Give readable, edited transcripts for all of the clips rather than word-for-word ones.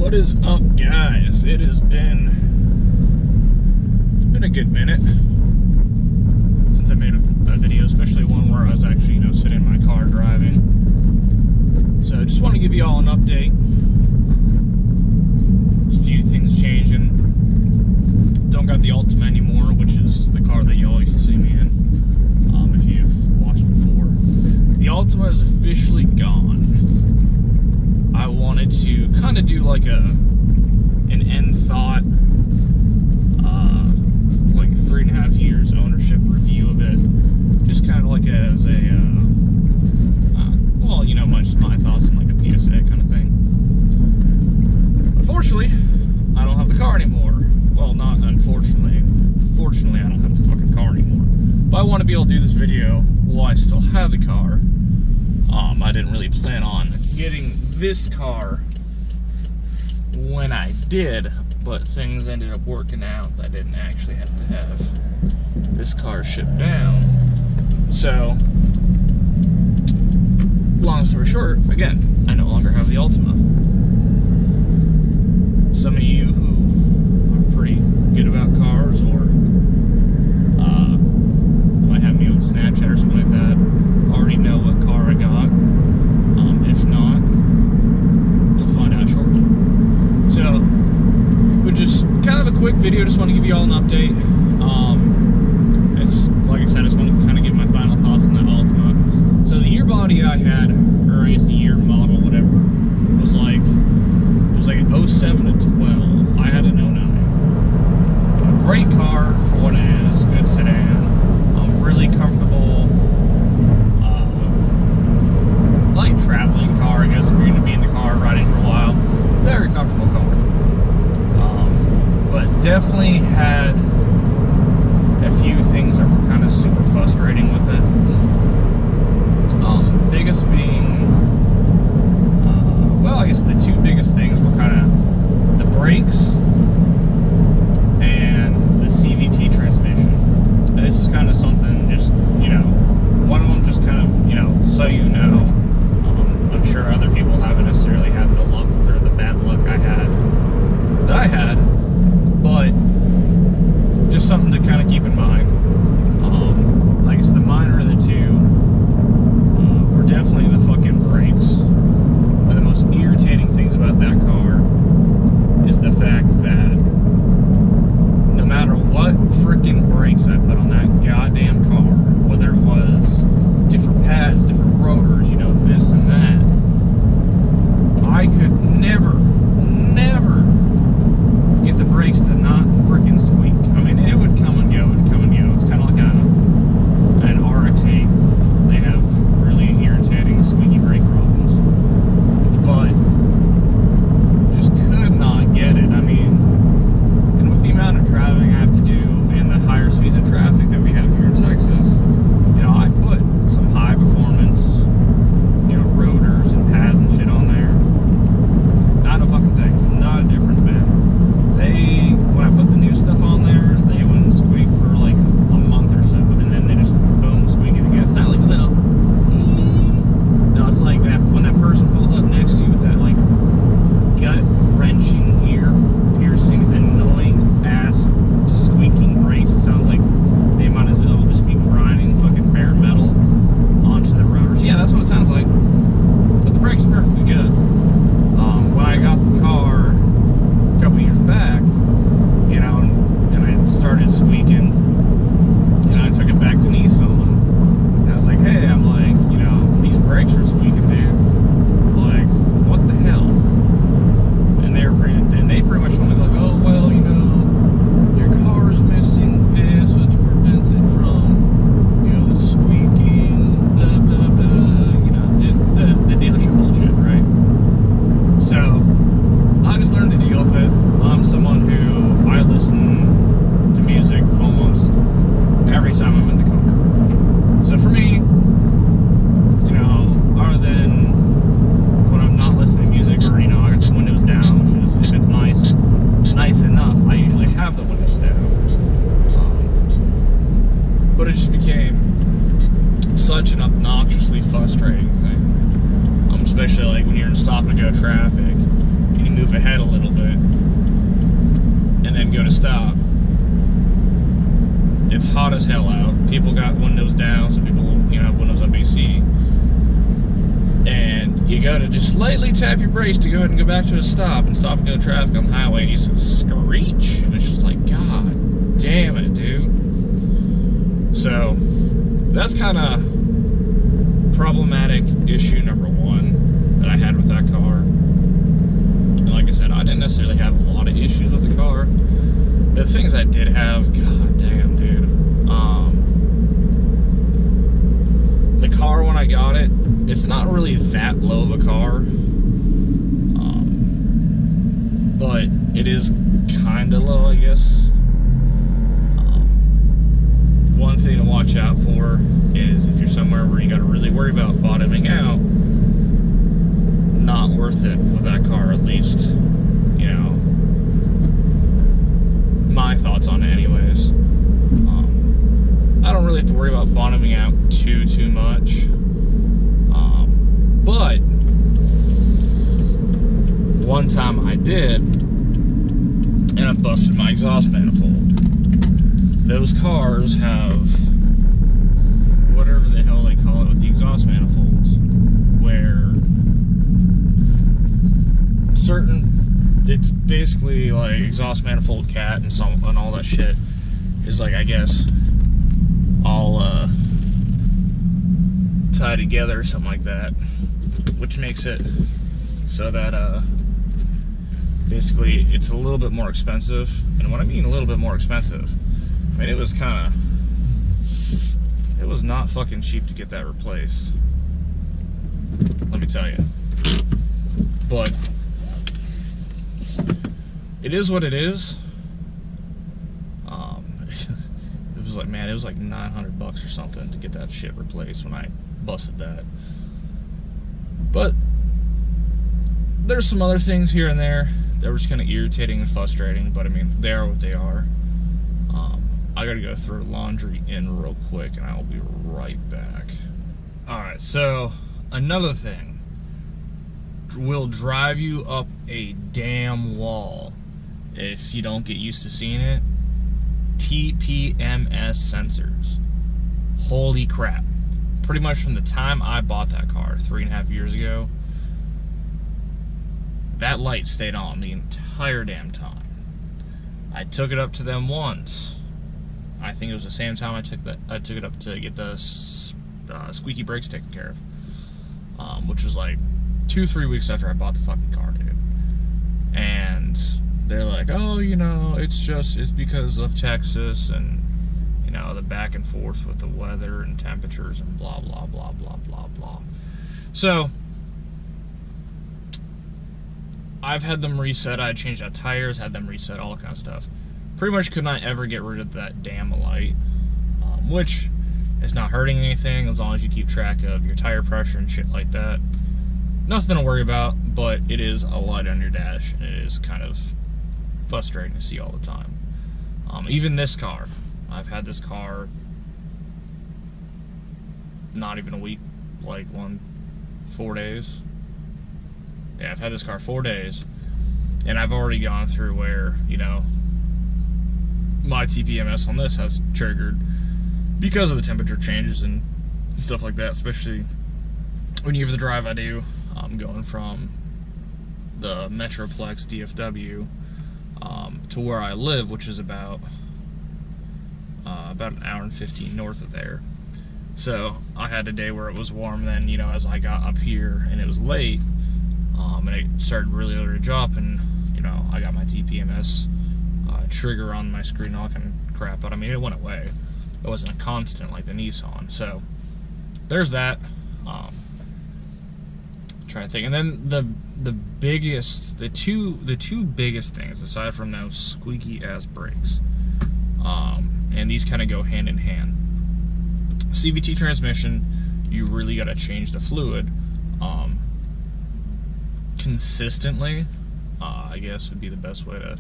What is up, guys? It has been a good minute since I made a video, especially one where I was actually, sitting in my car driving. So I just want to give you all an update. There's a few things changing. Don't got the Altima anymore, which is the car that you always see me in, if you've watched before. The Altima is officially gone. I wanted to kind of do like an end thought, like 3.5 years ownership review of it, just kind of like as a, well, just my thoughts on like a PSA kind of thing. Unfortunately, I don't have the car anymore. Well, not unfortunately. Fortunately, I don't have the fucking car anymore. But I want to be able to do this video while I still have the car. I didn't really plan on getting this car when I did, but things ended up working out. I didn't actually have to have this car shipped down. So, long story short, again, I no longer have the Altima. Some of you who are pretty good about cars, or might have me on Snapchat or something like that, already know what car I got. If not, you'll find out shortly. So, but just kind of a quick video, just want to give you all an update. It's like I said, I just want to kind of give my final thoughts on that Altima. So the year body I had, or I guess the year model, whatever, was like, it was like an 07 to 12. I had an 09. A great car for what it is, good sedan, really comfortable, light traveling car, I guess, if you're going to be in the car riding for a while. Very comfortable car. But definitely had a few things that were kind of super frustrating with it. Biggest being, well, I guess the two biggest things were kind of the brakes and the CVT transmission. And this is kind of something just, one of them just kind of, so I'm sure other people haven't necessarily had the luck or the bad luck that I had, but just something to kind of keep in mind. I guess the minor of the two were definitely the fucking brakes. One of the most irritating things about that car is the fact that no matter what freaking brakes I put on that goddamn car, whether it was different pads, different rotors, this and that, I could never get the brakes to not freaking squeak. I mean, it would come and go, It's kind of like an RX-8. They have really irritating squeaky brake problems. But just could not get it. I mean, and with the amount of driving I have to do and the higher speeds of traffic that we have here in Texas, I put some high performance, rotors and pads and shit on there. Not a fucking thing. Not a difference, man. When I put the new stuff on there, they wouldn't squeak for like a month or so, and then they just boom, squeak it again. It's not like a little, no, it's like that when that person pulls up next to you with that like gut-wrenching, ear-piercing, annoying ass squeaking brakes. It sounds like they might as well just be grinding fucking bare metal onto the rotors. Yeah, that's what it sounds like. But the brakes are perfectly good. When I got the car a couple years back, and I started squeaking, I took it back to Nissan, and I was like, hey, these brakes are squeaking, dude. Like, what the hell? And they pretty much told me, like, oh, well, your car is missing this, which prevents it from, the squeaking, blah, blah, blah, the dealership bullshit, right? So, I just learned to deal with it. I'm someone who, I listen to music almost every time I'm in the car. So for me, other than when I'm not listening to music, or, I got the windows down, which is, if it's nice enough, I usually have the windows down. But it just became such an obnoxiously frustrating thing. Especially like when you're in stop and go traffic, and you move move ahead a little bit and then go to stop. It's hot as hell out. People got windows down, some people, you know, have windows up AC. And you gotta just slightly tap your brakes to go ahead and go back to a stop and stop and go to traffic on the highway, and you screech. And it's just like, God damn it, dude. So, that's kind of problematic issue number one that I had with that car. And like I said, I didn't necessarily have a lot of issues with the car. The things I did have, god damn, dude. The car, when I got it, it's not really that low of a car. But it is kind of low, I guess. One thing to watch out for is if you're somewhere where you got to really worry about bottoming out, not worth it with that car, at least, you know, my thoughts on it anyways. I don't really have to worry about bottoming out too much, but one time I did, and I busted my exhaust manifold. Those cars have whatever the hell they call it with the exhaust manifolds, where it's basically like exhaust manifold cat and all that shit is like, I guess, all tied together or something like that, which makes it so that basically it's a little bit more expensive. And when I mean a little bit more expensive, I mean it was not fucking cheap to get that replaced, let me tell you. But it is what it is. It was like, man, it was like $900 or something to get that shit replaced when I busted that. But there's some other things here and there that were just kind of irritating and frustrating, but I mean, they are what they are. I gotta go throw laundry in real quick and I'll be right back. Alright, so another thing will drive you up a damn wall if you don't get used to seeing it. TPMS sensors. Holy crap. Pretty much from the time I bought that car 3.5 years ago, that light stayed on the entire damn time. I took it up to them once. I think it was the same time I took it up to get the squeaky brakes taken care of, which was like 2-3 weeks after I bought the fucking car, dude. And they're like, oh, you know, it's because of Texas and, you know, the back and forth with the weather and temperatures and blah blah blah blah blah blah. So I've had them reset. I changed out tires, had them reset, all that kind of stuff. Pretty much could not ever get rid of that damn light, which is not hurting anything as long as you keep track of your tire pressure and shit like that. Nothing to worry about, but it is a light on your dash, and it is kind of frustrating to see all the time. Even this car, I've had this car not even a week, like 4 days. Yeah, I've had this car 4 days, and I've already gone through where, you know, my TPMS on this has triggered because of the temperature changes and stuff like that, especially when you have the drive I do, going from the Metroplex DFW to where I live, which is about an hour and 15 north of there. So I had a day where it was warm, then, you know, as I got up here and it was late, and it started really early to drop, and, you know, I got my TPMS trigger on my screen, all kind of crap, but I mean, it went away. It wasn't a constant like the Nissan. So there's that. Trying to think, and then the two biggest things aside from those squeaky ass brakes, and these kind of go hand in hand. CVT transmission, you really got to change the fluid consistently, I guess would be the best way to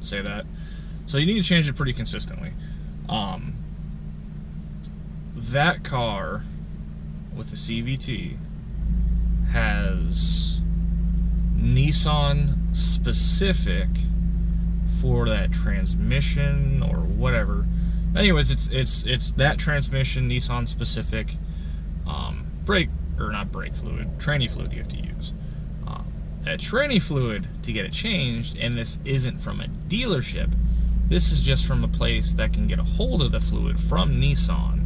say that. So you need to change it pretty consistently. That car with the CVT has Nissan specific for that transmission or whatever. Anyways, it's that transmission, Nissan specific brake, or not brake fluid, tranny fluid you have to use. That tranny fluid to get it changed, and this isn't from a dealership. This is just from a place that can get a hold of the fluid from Nissan.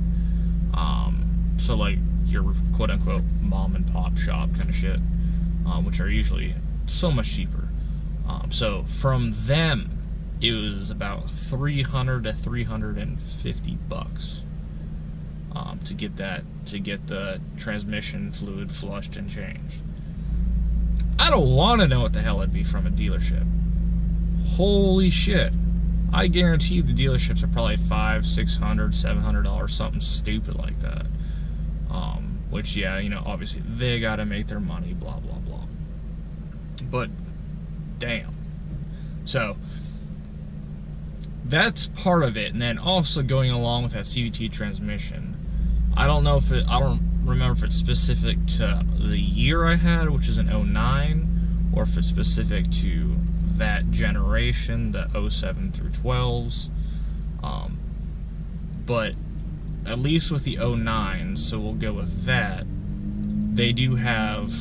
So like your quote-unquote mom and pop shop kind of shit, which are usually so much cheaper. So from them, it was about $300 to $350 to get the transmission fluid flushed and changed. I don't want to know what the hell it'd be from a dealership. Holy shit! I guarantee the dealerships are probably $500, $600, $700, something stupid like that. Which, yeah, you know, obviously they gotta make their money, blah blah blah. But damn. So that's part of it, and then also going along with that CVT transmission. I don't remember if it's specific to the year I had, which is an 09, or if it's specific to that generation, the 07 through 12s. But at least with the 09, so we'll go with that, they do have,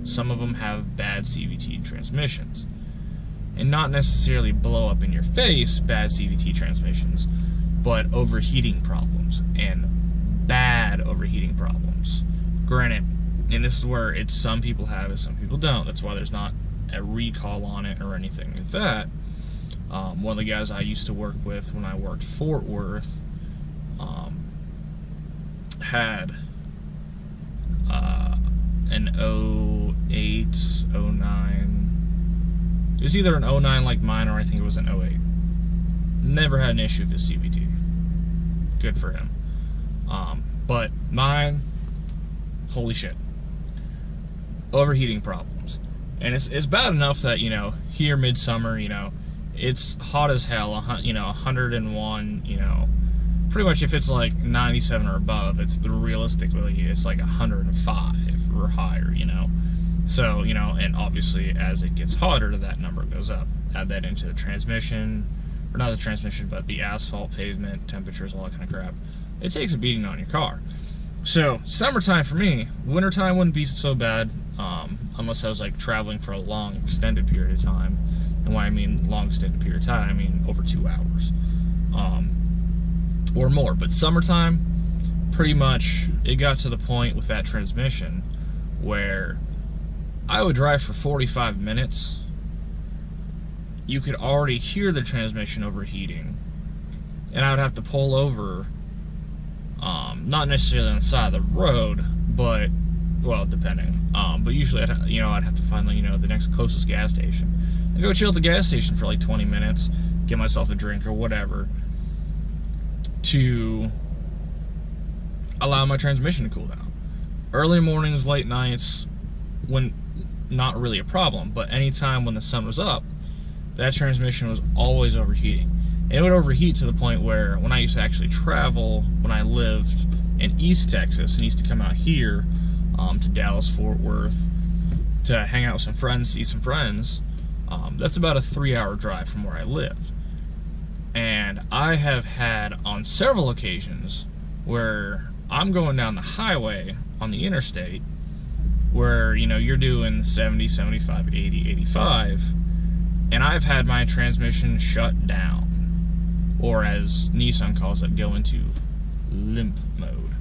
some of them have bad CVT transmissions. And not necessarily blow up in your face bad CVT transmissions, but overheating problems, and bad overheating problems. Granted, and this is where it's some people have it, some people don't. That's why there's not a recall on it or anything like that. One of the guys I used to work with when I worked Fort Worth had an 08, 09. It was either an 09 like mine, or I think it was an 08. Never had an issue with his CVT. Good for him. But mine, holy shit. Overheating problems. And it's bad enough that, you know, here midsummer, you know, it's hot as hell, you know, 101, you know, pretty much if it's like 97 or above, realistically, it's like 105 or higher, you know. So, you know, and obviously as it gets hotter, that number goes up. Add that into the transmission, or not the transmission, but the asphalt, pavement, temperatures, all that kind of crap. It takes a beating on your car. So, summertime for me, wintertime wouldn't be so bad, unless I was like traveling for a long, extended period of time. And when I mean long, extended period of time, I mean over 2 hours. Or more. But summertime, pretty much, it got to the point with that transmission where I would drive for 45 minutes. You could already hear the transmission overheating, and I would have to pull over, not necessarily on the side of the road, but, well, depending. But usually, I'd have to find, you know, the next closest gas station. I'd go chill at the gas station for like 20 minutes, get myself a drink or whatever, to allow my transmission to cool down. Early mornings, late nights, when not really a problem, but anytime when the sun was up, that transmission was always overheating. And it would overheat to the point where when I used to actually travel, when I lived in East Texas and used to come out here to Dallas, Fort Worth, to hang out with some friends, see some friends, that's about a 3-hour drive from where I lived. And I have had on several occasions where I'm going down the highway on the interstate where, you know, you're doing 70, 75, 80, 85, and I've had my transmission shut down, or as Nissan calls it, go into limp mode,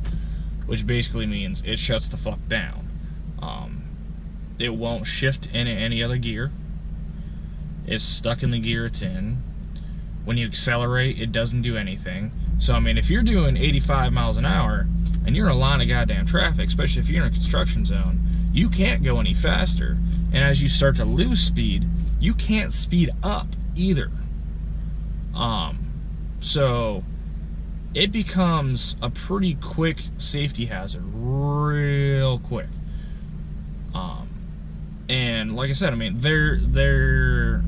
which basically means it shuts the fuck down. It won't shift in any other gear. It's stuck in the gear it's in. When you accelerate, it doesn't do anything. So, I mean, if you're doing 85 miles an hour and you're in a line of goddamn traffic, especially if you're in a construction zone, you can't go any faster. And as you start to lose speed, you can't speed up either. So it becomes a pretty quick safety hazard, real quick. And like I said, I mean, their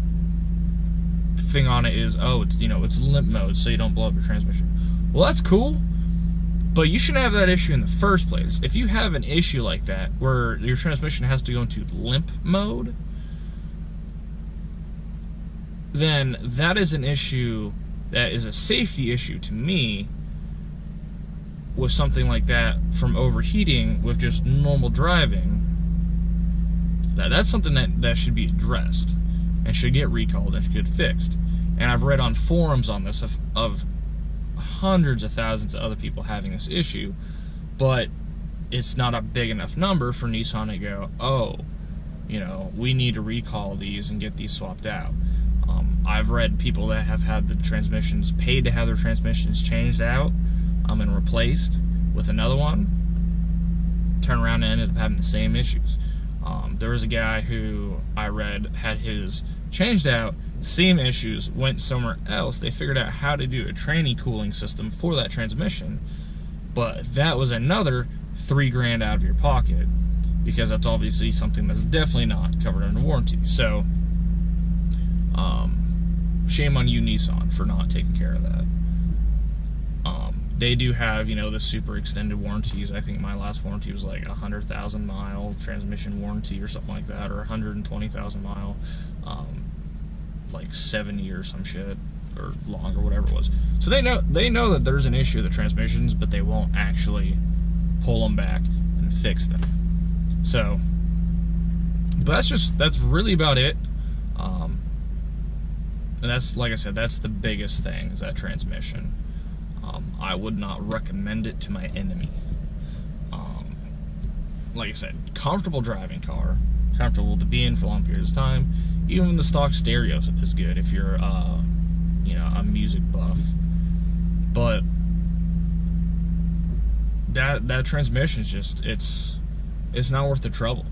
thing on it is, oh, it's, you know, it's limp mode, so you don't blow up your transmission. Well, that's cool, but you shouldn't have that issue in the first place. If you have an issue like that, where your transmission has to go into limp mode, then that is an issue, that is a safety issue to me with something like that from overheating with just normal driving. That's something that should be addressed and should get recalled and should get fixed. And I've read on forums on this of hundreds of thousands of other people having this issue, but it's not a big enough number for Nissan to go, oh, you know, we need to recall these and get these swapped out. I've read people that have had the transmissions, paid to have their transmissions changed out and replaced with another one, turn around and ended up having the same issues. There was a guy who I read had his changed out, same issues, went somewhere else. They figured out how to do a tranny cooling system for that transmission, but that was another $3 grand out of your pocket, because that's obviously something that's definitely not covered under warranty. So, shame on you, Nissan, for not taking care of that. They do have, you know, the super extended warranties. I think my last warranty was like 100,000 mile transmission warranty or something like that, or 120,000 mile, like 7 years, some shit, or longer, whatever it was. So they know that there's an issue with the transmissions, but they won't actually pull them back and fix them. So, but that's really about it. And that's, like I said, that's the biggest thing, is that transmission. I would not recommend it to my enemy. Like I said, comfortable driving car, comfortable to be in for long periods of time. Even the stock stereo is good if you're, you know, a music buff. But that transmission is just, it's not worth the trouble.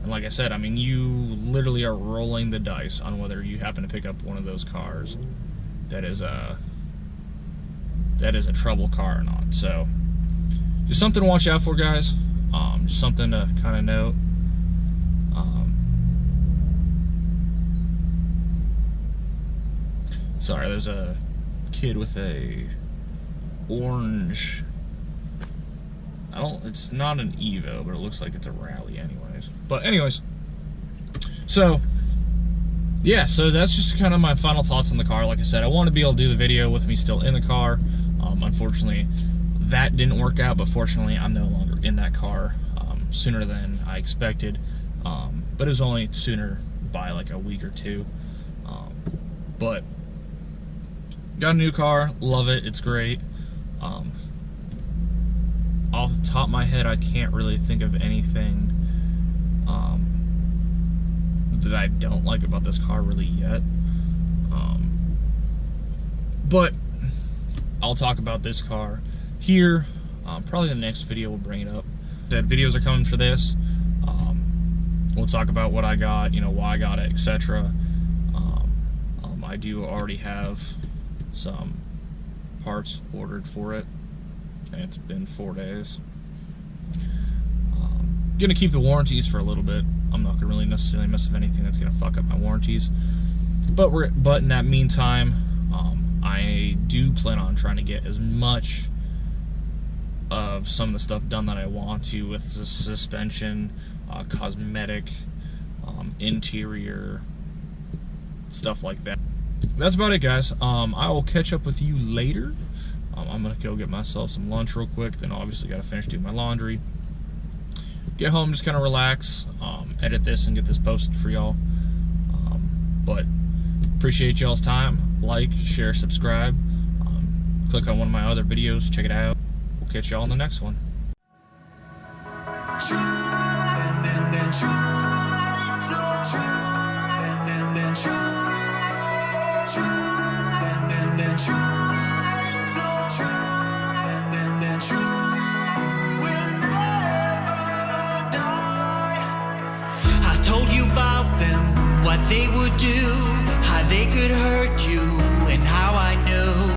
And like I said, I mean, you literally are rolling the dice on whether you happen to pick up one of those cars that is a trouble car or not. So just something to watch out for, guys. Just something to kind of note. Sorry, there's a kid with a orange, it's not an Evo, but it looks like it's a Rally anyways. But anyways, so yeah, so that's just kind of my final thoughts on the car. Like I said, I want to be able to do the video with me still in the car. Unfortunately, that didn't work out, but fortunately, I'm no longer in that car sooner than I expected. But it was only sooner by like a week or two. But got a new car, love it, it's great. Off the top of my head, I can't really think of anything that I don't like about this car really yet. But I'll talk about this car here. Probably the next video we'll bring it up. That videos are coming for this. We'll talk about what I got, you know, why I got it, etc. I do already have some parts ordered for it, and it's been 4 days. Gonna keep the warranties for a little bit. I'm not gonna really necessarily mess with anything that's gonna fuck up my warranties. But in that meantime, I do plan on trying to get as much of some of the stuff done that I want to with the suspension, cosmetic, interior, stuff like that. That's about it, guys. I will catch up with you later. I'm gonna go get myself some lunch real quick, then obviously gotta finish doing my laundry. Get home, just kind of relax, edit this and get this posted for y'all. But appreciate y'all's time. Like, share, subscribe. Click on one of my other videos, check it out. We'll catch y'all in the next one. I told you about them, what they would do, how they could hurt you, and how I knew